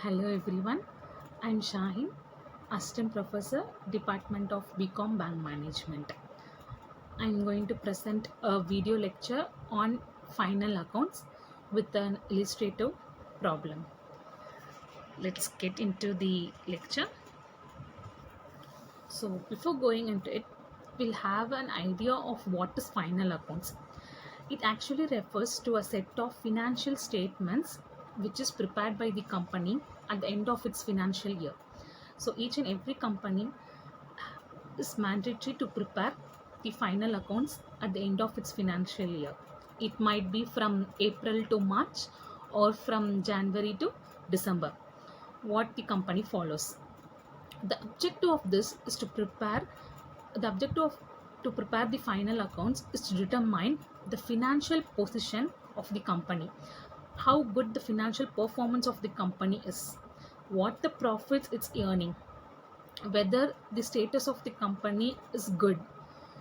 Hello everyone, I'm Shahin, Assistant Professor, Department of BCom Bank Management. I'm going to present a video lecture on final accounts with an illustrative problem. Let's get into the lecture. So before going into it, we'll have an idea of what is final accounts. It actually refers to a set of financial statements which is prepared by the company at the end of its financial year. So each and every company is mandatory to prepare the final accounts at the end of its financial year. It might be from April to March or from January to December, what the company follows. The objective of this is the objective of to prepare the final accounts is to determine the financial position of the company, how good the financial performance of the company is, what the profits it's earning, whether the status of the company is good.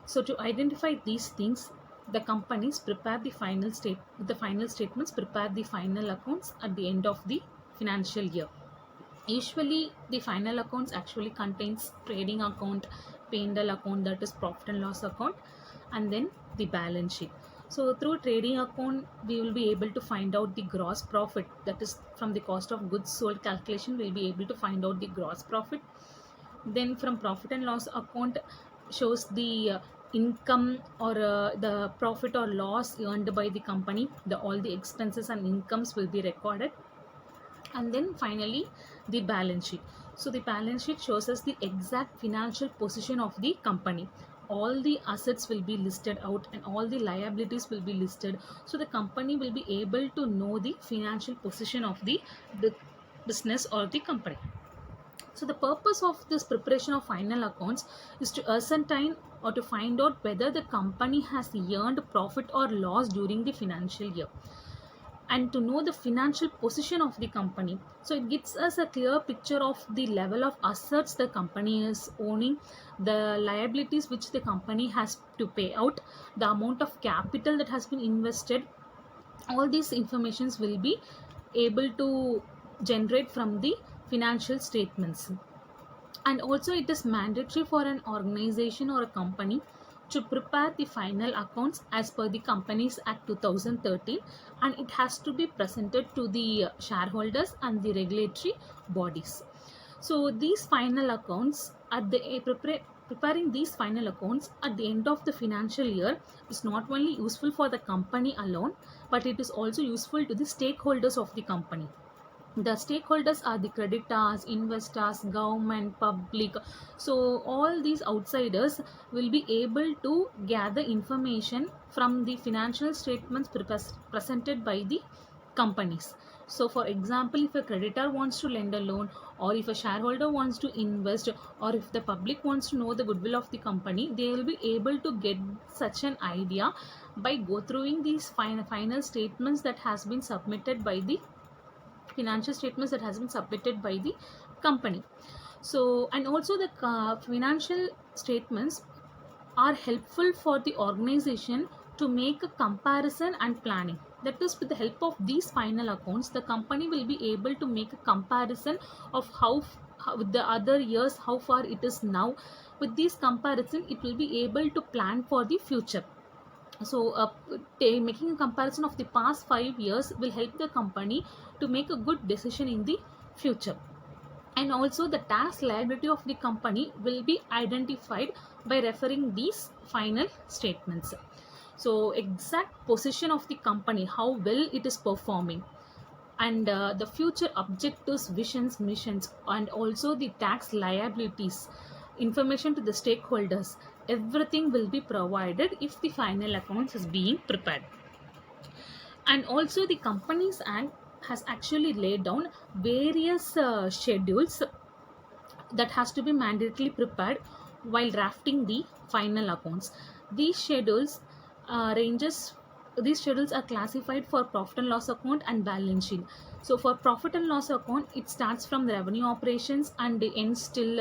So to identify these things, the companies prepare the final statements, prepare the final accounts at the end of the financial year. Usually the final accounts actually contains trading account, P&L account, that is profit and loss account, and then the balance sheet. So through trading account we will be able to find out the gross profit, that is from the cost of goods sold calculation we'll be able to find out the gross profit. Then from profit and loss account shows the income or the profit or loss earned by the company, all the expenses and incomes will be recorded. And then finally the balance sheet. So the balance sheet shows us the exact financial position of the company. All the assets will be listed out and all the liabilities will be listed, so the company will be able to know the financial position of the business or the company. So the purpose of this preparation of final accounts is to ascertain or to find out whether the company has earned profit or loss during the financial year, and to know the financial position of the company. So it gives us a clear picture of the level of assets the company is owning, the liabilities which the company has to pay out, the amount of capital that has been invested. All these informations will be able to generate from the financial statements. And also it is mandatory for an organization or a company to prepare the final accounts as per the Companies Act 2013, and it has to be presented to the shareholders and the regulatory bodies. So these final accounts at the preparing these final accounts at the end of the financial year is not only useful for the company alone, but it is also useful to the stakeholders of the company. The stakeholders are the creditors, investors, government, public. So all these outsiders will be able to gather information from the financial statements presented by the companies. So for example, if a creditor wants to lend a loan, or if a shareholder wants to invest, or if the public wants to know the goodwill of the company, they will be able to get such an idea by go through these final statements that has been submitted by the financial statements that has been submitted by the company. So and also the financial statements are helpful for the organization to make a comparison and planning. That is, with the help of these final accounts, the company will be able to make a comparison of how with the other years, how far it is now. With this comparison, it will be able to plan for the future. So making a comparison of the past 5 years will help the company to make a good decision in the future. And also the tax liability of the company will be identified by referring these final statements. So exact position of the company, how well it is performing, and the future objectives, visions, missions, and also the tax liabilities, information to the stakeholders, everything will be provided if the final accounts is being prepared. And also the Companies Act has actually laid down various schedules that has to be mandatorily prepared while drafting the final accounts. These schedules ranges these schedules are classified for profit and loss account and balance sheet. So for profit and loss account, it starts from the revenue operations and ends till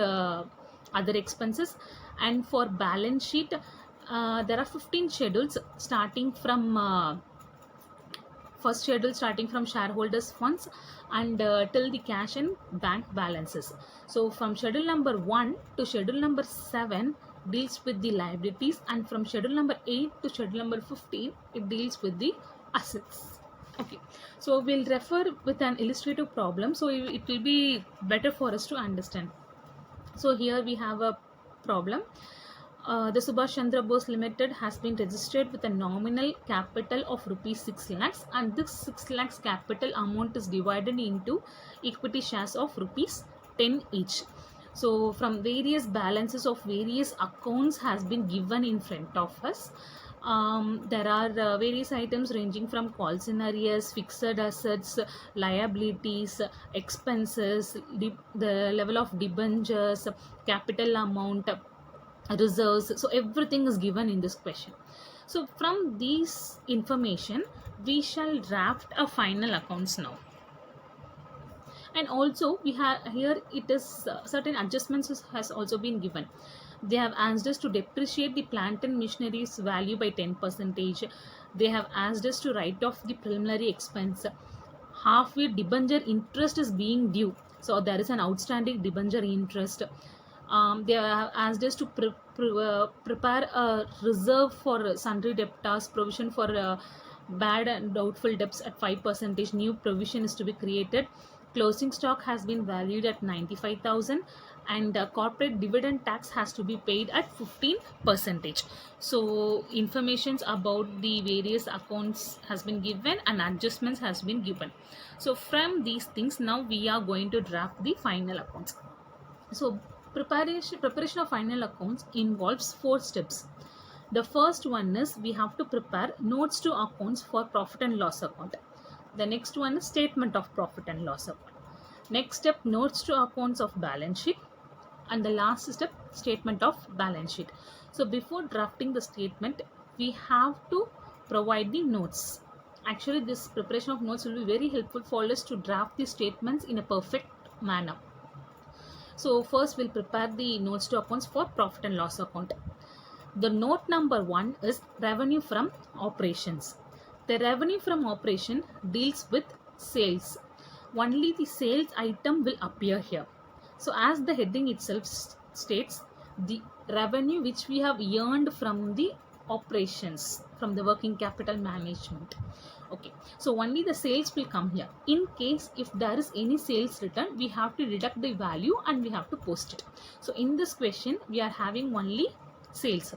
other expenses. And for balance sheet, there are 15 schedules starting from first schedule starting from shareholders funds and till the cash and bank balances. So from schedule number 1 to schedule number 7 deals with the liabilities, and from schedule number 8 to schedule number 15 it deals with the assets. Okay, so we'll refer with an illustrative problem, so it will be better for us to understand. So here we have a problem. The Subhash Chandra Bose Limited has been registered with a nominal capital of rupees 6 lakhs, and this 6 lakhs capital amount is divided into equity shares of rupees 10 each. So from various balances of various accounts has been given in front of us. There are various items ranging from calcinarias, fixed assets, liabilities, expenses, the level of debentures, capital amount, reserves. So everything is given in this question. So from these information we shall draft a final accounts now. And also we have here, it is certain adjustments has also been given. They have asked us to depreciate the plant and machinery's value by 10%. They have asked us to write off the preliminary expense. Half year debenture interest is being due, so there is an outstanding debenture interest. They have asked us to prepare a reserve for sundry debtors, provision for bad and doubtful debts at 5%. New provision is to be created. Closing stock has been valued at 95,000, and corporate dividend tax has to be paid at 15%. So informations about the various accounts has been given and adjustments has been given. So from these things now we are going to draft the final accounts. So preparation of final accounts involves 4 steps. The first one is we have to prepare notes to accounts for profit and loss account. The next one is statement of profit and loss account. Next step, notes to accounts of balance sheet. And the last step, statement of balance sheet. So before drafting the statement, we have to provide the notes. Actually, this preparation of notes will be very helpful for us to draft the statements in a perfect manner. So first we'll prepare the notes to accounts for profit and loss account. The note number 1 is revenue from operations. The revenue from operation deals with sales. Only the sales item will appear here. So as the heading itself states, the revenue which we have earned from the operations, from the working capital management. Okay, so only the sales will come here. In case if there is any sales return, we have to deduct the value and we have to post it. So in this question we are having only sales.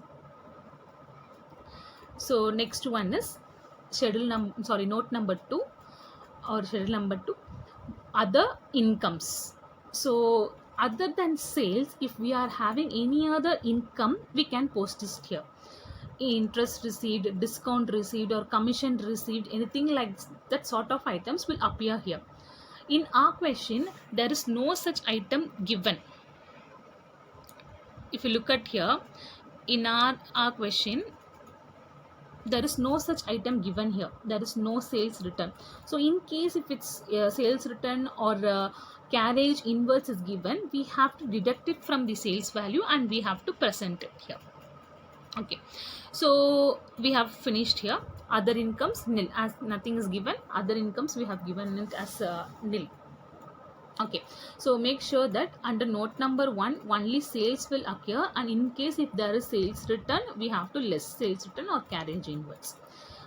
So next one is note number 2 or schedule number 2, other incomes. So other than sales, if we are having any other income, we can post this here. Interest received, discount received, or commission received, anything like that sort of items will appear here. In our question, there is no such item given. If you look at here, in our question, there is no such item given here. There is no sales return. So in case if it's sales return or carriage invoice is given, we have to deduct it from the sales value and we have to present it here. Okay, so we have finished here. Other incomes nil, as nothing is given. Other incomes we have given it as nil. Okay, so make sure that under note number 1 only sales will occur, and in case if there is sales return, we have to list sales return or carriage invoice.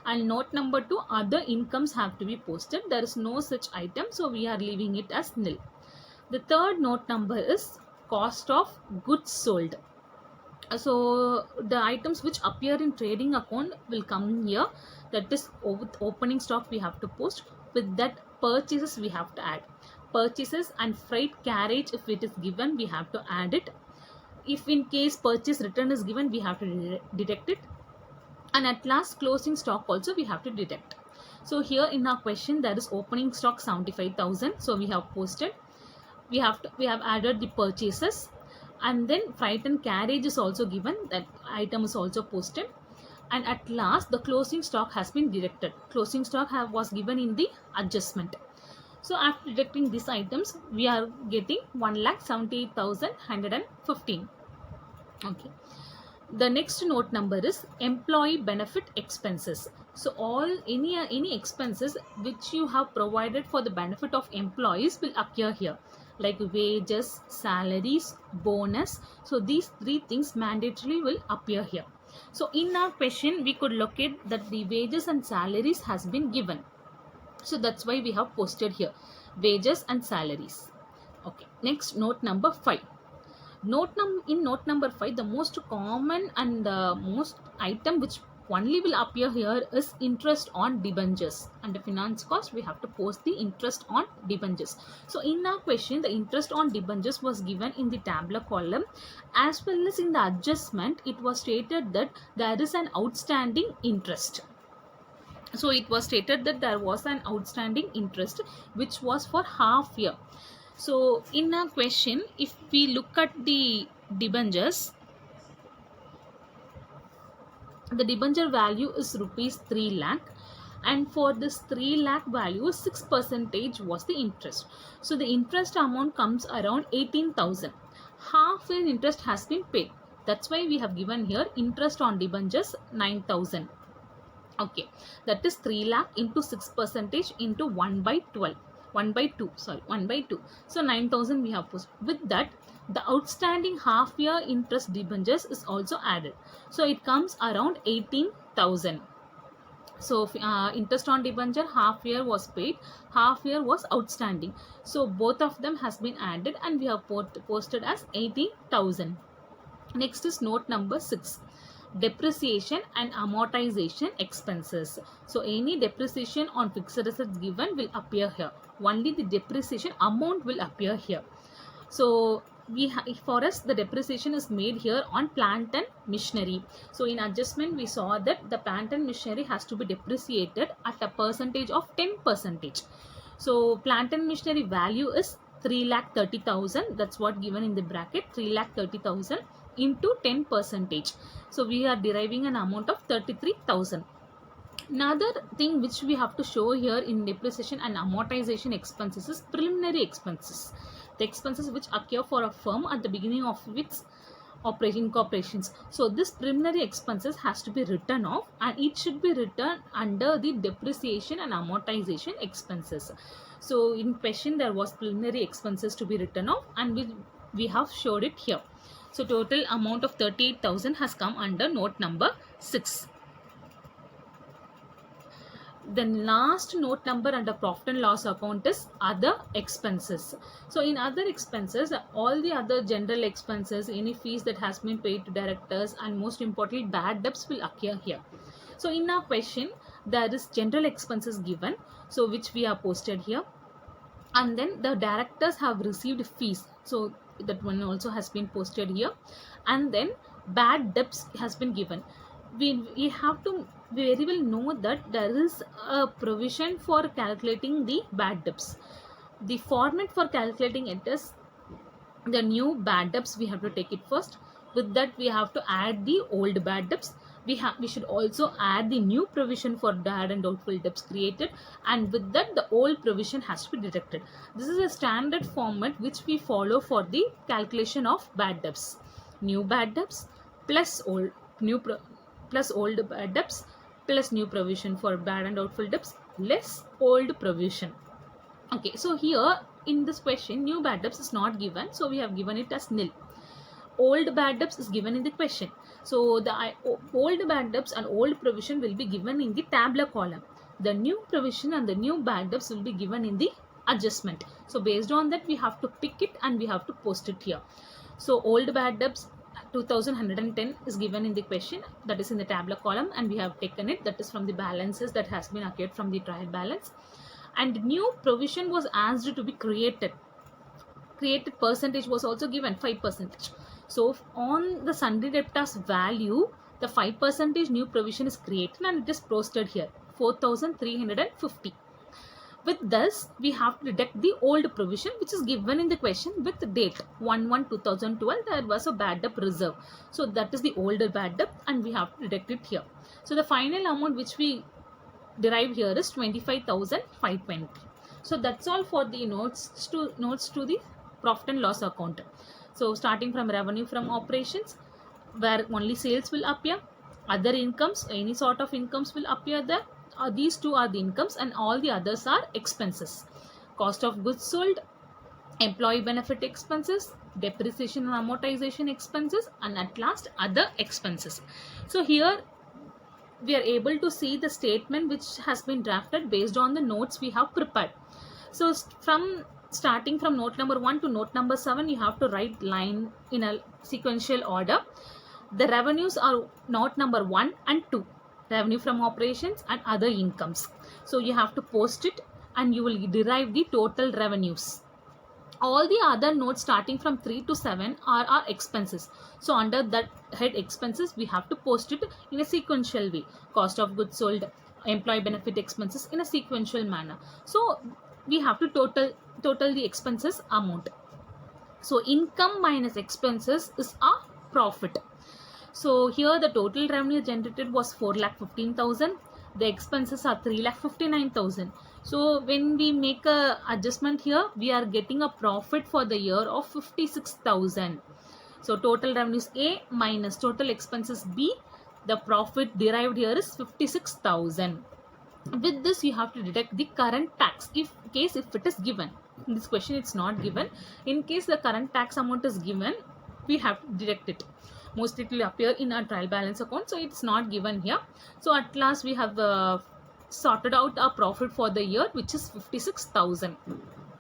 And note number 2, other incomes have to be posted. There is no such item, so we are leaving it as nil. The third note number is cost of goods sold. So the items which appear in trading account will come here. That is with opening stock we have to post. With that, purchases we have to add. Purchases and freight carriage, if it is given, we have to add it. If in case purchase return is given, we have to deduct it. And at last, closing stock also we have to deduct. So here in our question there is opening stock 75,000, so we have posted. We have added the purchases, and then freight and carriage is also given. That item is also posted. And at last the closing stock has been deducted. Closing stock was given in the adjustment. So after deducting these items, we are getting 1,78,115. Okay. The next note number is employee benefit expenses. So all any expenses which you have provided for the benefit of employees will appear here, like wages, salaries, bonus. So these three things mandatorily will appear here. So in our question we could locate that the wages and salaries has been given, so that's why we have posted here wages and salaries. Okay, next, note number 5. In note number 5, the most common and the most item which only will appear here is interest on debentures. Under finance cost we have to post the interest on debentures. So in our question, the interest on debentures was given in the tabular column, as well as in the adjustment it was stated that there is an outstanding interest. So it was stated that there was an outstanding interest which was for half year. So in a question, if we look at the debentures, the debenture value is rupees 3 lakh, and for this 3 lakh value 6% was the interest. So the interest amount comes around 18,000. Half in interest has been paid. That's why we have given here interest on debentures 9,000. Okay, that is 3 lakh into 6% into 1 by 12. 1 by 2, sorry, 1 by 2. So 9,000 we have put. With that, the outstanding half year interest debentures is also added. So it comes around 18,000. So interest on debenture half year was paid, half year was outstanding. So both of them has been added and we have posted as 80,000. Next is note number 6. Depreciation and amortization expenses. So any depreciation on fixed assets given will appear here. Only the depreciation amount will appear here. So for us the depreciation is made here on plant and machinery. So in adjustment we saw that the plant and machinery has to be depreciated at a percentage of 10%. So plant and machinery value is 3,30,000. That's what given in the bracket, 3,30,000 into 10%. So we are deriving an amount of 33,000. Another thing which we have to show here in depreciation and amortization expenses is preliminary expenses. The expenses which occur for a firm at the beginning of its operations. So this preliminary expenses has to be written off, and it should be written under the depreciation and amortization expenses. So in question there was preliminary expenses to be written off, and we have showed it here. So total amount of 38,000 has come under note number 6. The last note number under profit and loss account is other expenses. So in other expenses, all the other general expenses, any fees that has been paid to directors, and most importantly bad debts will appear here. So in our question there is general expenses given, so which we have posted here, and then the directors have received fees, so that one also has been posted here, and then bad debts has been given. We have to very well know that there is a provision for calculating the bad debts. The format for calculating it is the new bad debts we have to take it first. With that we have to add the old bad debts. We should also add the new provision for bad and doubtful debts created, and with that the old provision has to be deducted. This is a standard format which we follow for the calculation of bad debts. New bad debts plus old bad debts plus new provision for bad and doubtful debts less old provision. Okay, so here in this question new bad debts is not given, so we have given it as nil. Old bad debts is given in the question. So the old bad debts and old provision will be given in the tabular column. The new provision and the new bad debts will be given in the adjustment. So based on that we have to pick it and we have to post it here. So old bad debts 2,110 is given in the question, that is in the tabular column, and we have taken it, that is from the balances that has been accrued from the trial balance. And new provision was asked to be created percentage was also given 5%. So on the sundry debtors value the 5% new provision is created and it is posted here 4,350. With this we have to deduct the old provision which is given in the question with the date 1/1/2012. There was a bad debt reserve, so that is the older bad debt and we have to deduct it here. So the final amount which we derive here is 25,520. So that's all for the notes to the profit and loss account. So starting from revenue from operations, where only sales will appear, Other incomes, any sort of incomes will appear there. These two are the incomes and all the others are expenses. Cost of goods sold, employee benefit expenses, depreciation and amortization expenses, and at last other expenses. So here we are able to see the statement which has been drafted based on the notes we have prepared. So from starting from note number 1 to note number 7, you have to write line in a sequential order. The revenues are note number 1 and 2, revenue from operations and other incomes. So you have to post it and you will derive the total revenues. All the other notes starting from 3 to 7 are our expenses. So under that head expenses, we have to post it in a sequential way. Cost of goods sold, employee benefit expenses in a sequential manner. So we have to total the expenses amount. So income minus expenses is a profit. So here the total revenue generated was 4,15,000. The expenses are 3,59,000. So when we make a adjustment here, we are getting a profit for the year of 56,000. So total revenues A minus total expenses B. The profit derived here is 56,000. With this, you have to deduct the current tax if it is given. In this question, it's not given. In case the current tax amount is given, we have to deduct it. Mostly it will appear in our trial balance account, so it's not given here. So at last we have sorted out our profit for the year, which is 56,000.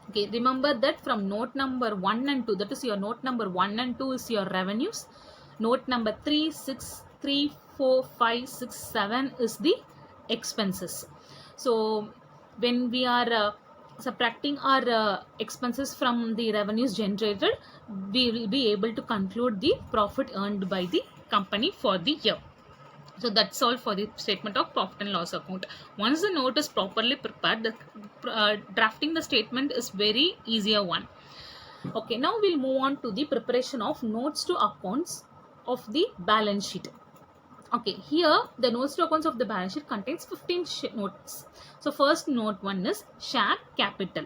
Okay, remember that from note number 1 and 2, that is your note number 1 and 2 is your revenues. Note number 3, 6, 3, 4, 5, 6, 7 is the expenses. So when we are subtracting our expenses from the revenues generated, we will be able to conclude the profit earned by the company for the year. So that's all for the statement of profit and loss account. Once the note is properly prepared, the drafting the statement is very easier one. Okay, now we'll move on to the preparation of notes to accounts of the balance sheet. Okay, here the notes to accounts of the balance sheet contains 15 notes. So first note 1 is share capital.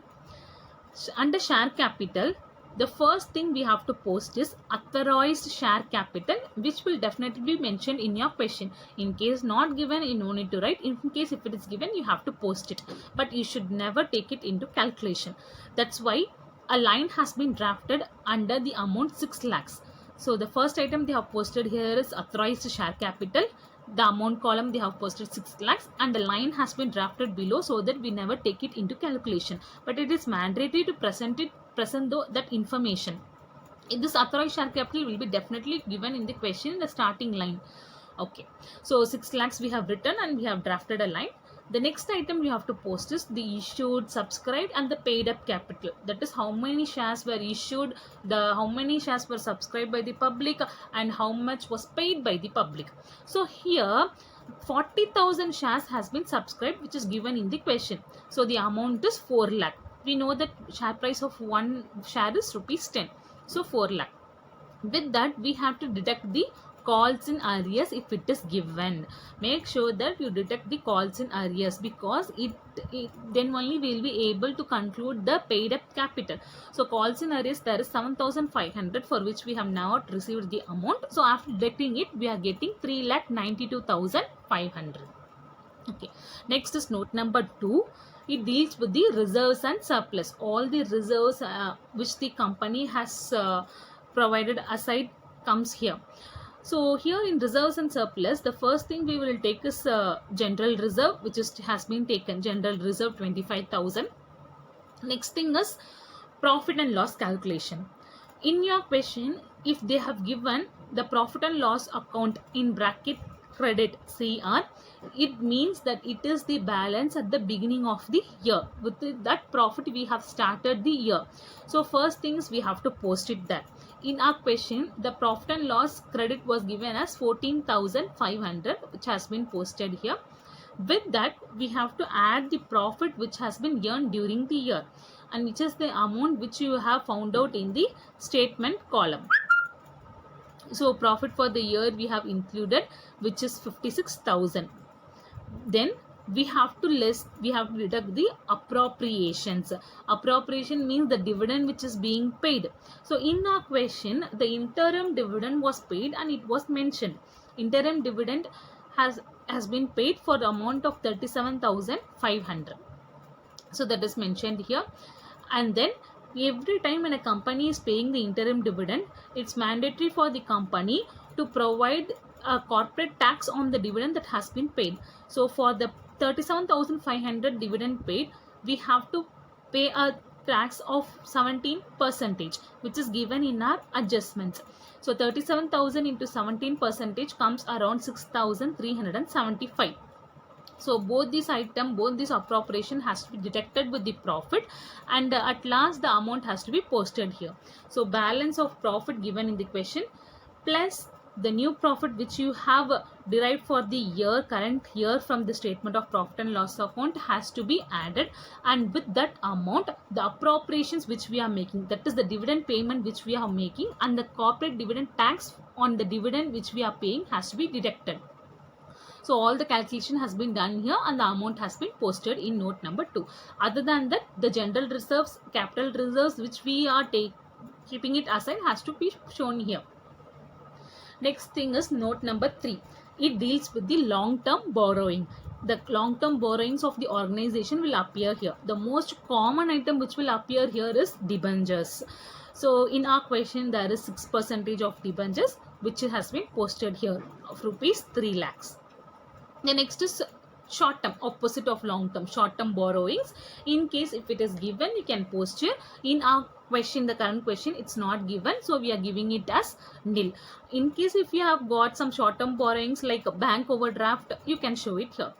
Under share capital, the first thing we have to post is authorized share capital, which will definitely be mentioned in your question. In case not given, you no need to write. In case if it is given, you have to post it. But you should never take it into calculation. That's why a line has been drafted under the amount 6 lakhs. So the first item they have posted here is authorized share capital. The amount column they have posted 6 lakhs and the line has been drafted below so that we never take it into calculation. But it is mandatory to present that information. This authorized share capital will be definitely given in the question in the starting line. Okay, so 6 lakhs we have written and we have drafted a line. The next item we have to post is the issued, subscribed and the paid up capital. That is how many shares were issued, how many shares were subscribed by the public and how much was paid by the public. So here 40,000 shares has been subscribed, which is given in the question. So the amount is 4 lakh. We know that share price of one share is rupees 10. So 4 lakh. With that we have to deduct the calls in arrears if it is given. Make sure that you deduct the calls in arrears because then only we will be able to conclude the paid up capital. So calls in arrears there is 7,500 for which we have not received the amount. So after deducting it we are getting 3,92,500. Okay, next is note number 2. It deals with the reserves and surplus. All the reserves which the company has provided aside comes here. So here in reserves and surplus, the first thing we will take is general reserve, which has been taken. General reserve 25,000. Next thing is profit and loss calculation. In your question, if they have given the profit and loss account in bracket credit CR, it means that it is the balance at the beginning of the year. With that profit we have started the year. So first things we have to post it there. In our question, the profit and loss credit was given as 14,500, which has been posted here. With that, we have to add the profit which has been earned during the year and which is the amount which you have found out in the statement column. So profit for the year we have included, which is 56,000. Then we have to deduct the appropriations. Appropriation means the dividend which is being paid. So in our question, the interim dividend was paid and it was mentioned. interim dividend has been paid for the amount of 37,500. So that is mentioned here. And then every time when a company is paying the interim dividend, it's mandatory for the company to provide a corporate tax on the dividend that has been paid. So for the 37,500 dividend paid, we have to pay a tax of 17%, which is given in our adjustments. So 37,000 into 17% comes around 6,375. So both this appropriation has to be deducted with the profit, and at last the amount has to be posted here. So balance of profit given in the question plus the new profit which you have derived for the current year from the statement of profit and loss account has to be added, and with that amount the appropriations which we are making, that is the dividend payment which we are making, and the corporate dividend tax on the dividend which we are paying has to be deducted. So all the calculation has been done here and the amount has been posted in note number 2. Other than that, the general reserves, capital reserves which we are keeping it aside has to be shown here. Next thing is note number 3. It deals with the long-term borrowing. The long-term borrowings of the organization will appear here. The most common item which will appear here is debentures. So in our question there is 6% of debentures which has been posted here of rupees 3 lakhs. The next is short term, opposite of long term, short term borrowings. In case if it is given, you can post here. In our question, the current question, it's not given, so we are giving it as nil. In case if you have got some short term borrowings like a bank overdraft, you can show it here.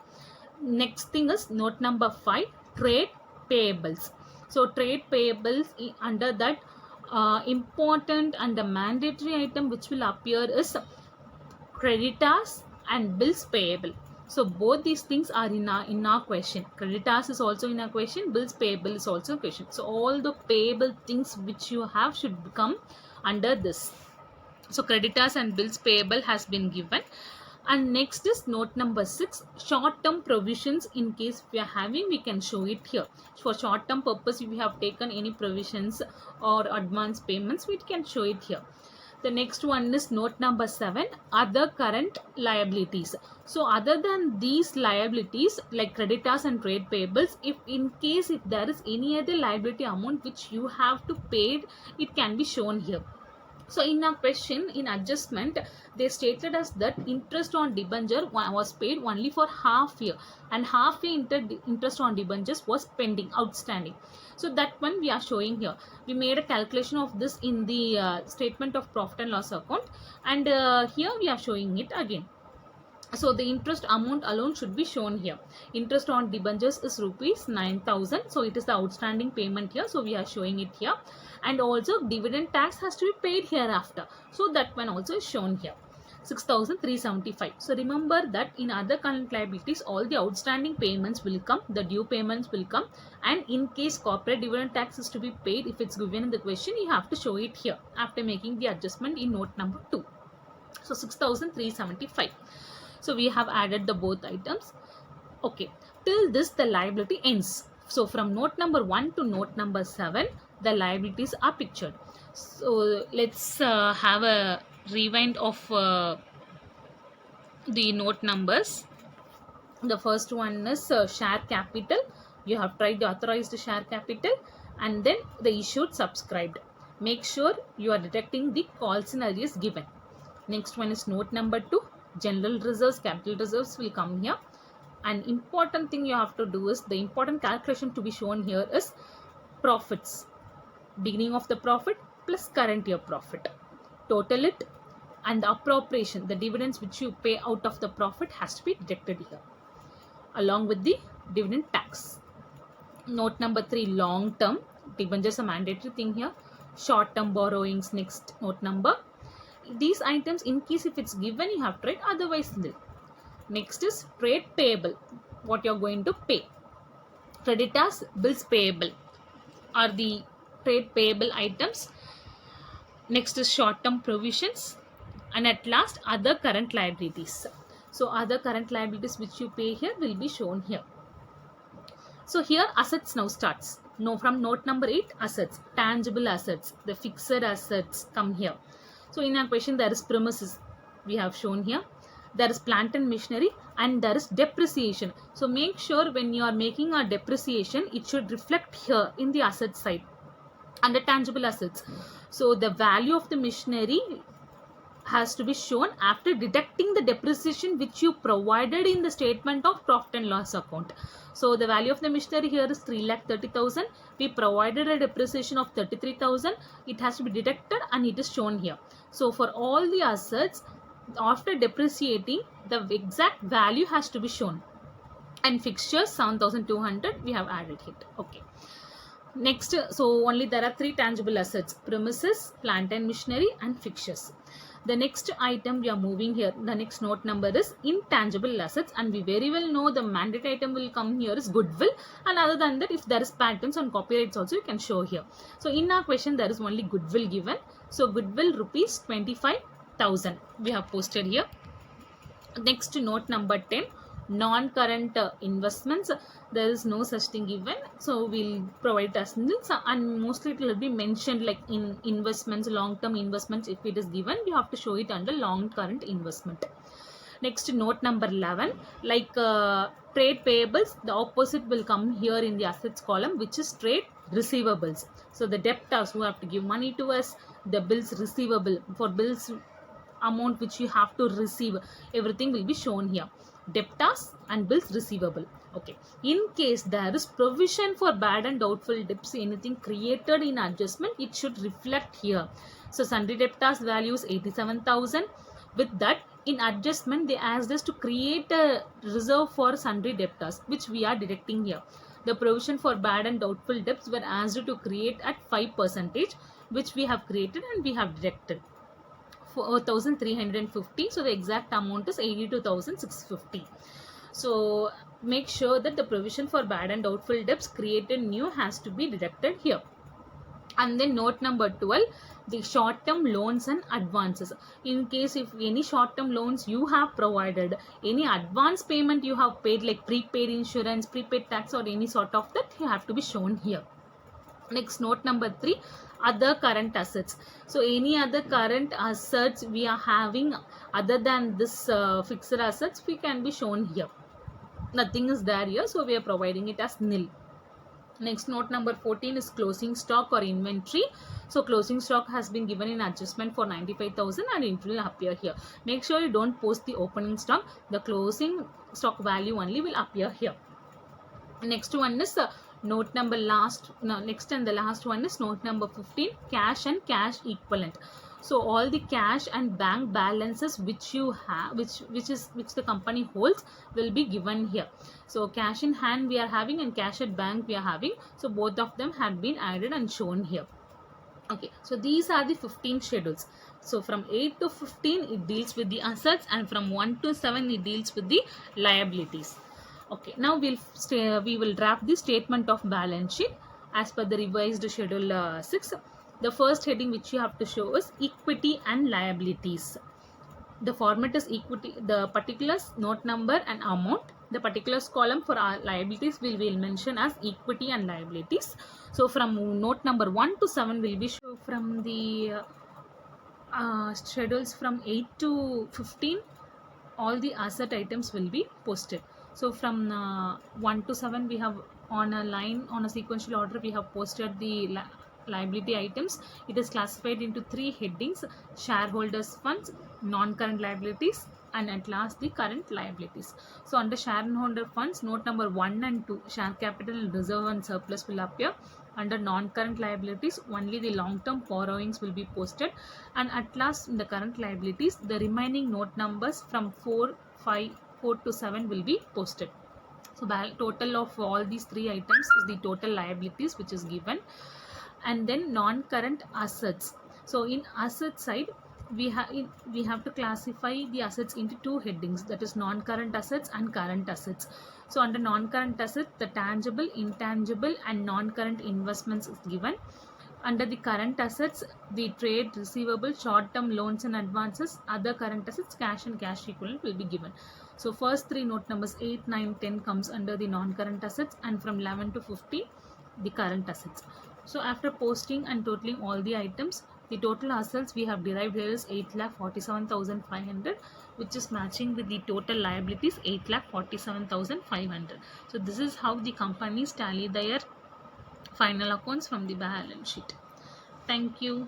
Next thing is note number 5, trade payables. So trade payables, under that important and the mandatory item which will appear is creditors and bills payable. So both these things are in our question. Creditors is also in our question, bills payable is also a question. So all the payable things which you have should come under this. So creditors and bills payable has been given. And next is note number 6, short term provisions. In case we are having, we can show it here. For short term purpose, if we have taken any provisions or advance payments, we can show it here. The next one is note number 7, other current liabilities. So other than these liabilities like creditors and trade payables, if there is any other liability amount which you have to pay, it can be shown here. So in our question, in adjustment, they stated us that interest on debenture was paid only for half year, and half year interest on debentures was pending, outstanding. So that one we are showing here. We made a calculation of this in the statement of profit and loss account, and here we are showing it again. So the interest amount alone should be shown here. Interest on debentures is rupees 9,000. So it is the outstanding payment here. So we are showing it here. And also dividend tax has to be paid hereafter. So that one also is shown here. 6,375. So remember that in other current liabilities, all the outstanding payments will come, the due payments will come, and in case corporate dividend tax is to be paid, if it's given in the question, you have to show it here after making the adjustment in note number 2. So 6,375. So we have added the both items. Okay, till this the liability ends. So from note number 1 to note number 7, the liabilities are pictured. So let's have a rewind of the note numbers. The first one is share capital. You have tried the authorized share capital, and then the issued subscribed. Make sure you are detecting the call scenarios given. Next one is note number 2. General reserves, capital reserves will come here. An important thing you have to do is, the important calculation to be shown here is profits. Beginning of the profit plus current year profit. Total it, and the appropriation, the dividends which you pay out of the profit has to be deducted here, along with the dividend tax. Note number 3, long term. Debentures a mandatory thing here. Short term borrowings, next note number. These items, in case if it's given, you have to write, otherwise nil. Next is trade payable, what you are going to pay. Creditors, bills payable are the trade payable items. Next is short term provisions, and at last other current liabilities. So other current liabilities which you pay here will be shown here. So here assets now starts. No, from note number 8, assets, tangible assets, the fixed assets come here. So in our question there is premises we have shown here. there is plant and machinery, and there is depreciation. So make sure when you are making a depreciation, it should reflect here in the asset side under tangible assets. So the value of the machinery has to be shown after deducting the depreciation which you provided in the statement of profit and loss account. So the value of the machinery here is 3,30,000. We provided a depreciation of 33,000. It has to be deducted and it is shown here. So for all the assets, after depreciating, the exact value has to be shown. And fixtures 7,200 we have added it. Okay. Next, so only there are three tangible assets: premises, plant and machinery, and fixtures. The next item we are moving here, the next note number is intangible assets, and we very well know the mandate item will come here is goodwill, and other than that, if there is patents and copyrights also you can show here. So in our question there is only goodwill given. So goodwill rupees 25,000 we have posted here. Next, note number 10, non-current investments. There is no such thing given, so we'll provide as this, and mostly it will be mentioned like in investments, long-term investments. If it is given, we have to show it under long-current investment. Next, note number 11, like trade payables, the opposite will come here in the assets column, which is trade receivables. So the debtors who have to give money to us, the bills receivable, for bills amount which you have to receive, everything will be shown here, debtors and bills receivable. Okay, in case there is provision for bad and doubtful debts, anything created in adjustment, it should reflect here. So sundry debtors values 87,000. With that, in adjustment they asked us to create a reserve for sundry debtors, which we are deducting here. The provision for bad and doubtful debts were asked to create at 5%, which we have created and we have deducted 4,350. So the exact amount is 82,650. So make sure that the provision for bad and doubtful debts created new has to be deducted here. And then note number 12, the short-term loans and advances. In case if any short-term loans you have provided, any advance payment you have paid like prepaid insurance, prepaid tax, or any sort of that, you have to be shown here. Next, note number 3, other current assets. So any other current assets we are having other than this fixed assets, we can be shown here. Nothing is there here, so we are providing it as nil. Next, note number 14 is closing stock or inventory. So closing stock has been given in adjustment for 95,000 and it will appear here. Make sure you don't post the opening stock. The closing stock value only will appear here. Next one is note number next and the last one is note number 15, cash and cash equivalent. So all the cash and bank balances which you have, which the company holds, will be given here. So cash in hand we are having and cash at bank we are having. So both of them have been added and shown here. Okay, so these are the 15 schedules. So from 8 to 15 it deals with the assets, and from 1 to 7 it deals with the liabilities. Okay, now we will draft the statement of balance sheet as per the revised schedule 6. The first heading which you have to show is equity and liabilities. The format is equity, the particulars, note number and amount. The particulars column for our liabilities will mention as equity and liabilities. So from note number 1 to 7 will be shown. From the schedules from 8 to 15, all the asset items will be posted. So from 1 to 7 we have on a line, on a sequential order, we have posted the liability items. It is classified into 3 headings: shareholders funds, non-current liabilities, and at last the current liabilities. So under shareholder funds, note number 1 and 2, share capital, reserve and surplus will appear. Under non-current liabilities, only the long-term borrowings will be posted, and at last in the current liabilities, the remaining note numbers from 4 to 7 will be posted. So the total of all these 3 items is the total liabilities which is given. And then non-current assets. So in asset side, we have to classify the assets into 2 headings, that is non-current assets and current assets. So under non-current assets, the tangible, intangible and non-current investments is given. Under the current assets, the trade receivable, short-term loans and advances, other current assets, cash and cash equivalent will be given. So first 3 note numbers 8, 9, 10 comes under the non-current assets, and from 11 to 15 the current assets. So after posting and totaling all the items, The total assets we have derived here is 8,47,500, which is matching with the total liabilities 8,47,500. So this is how the companies tally their final accounts from the balance sheet. Thank you.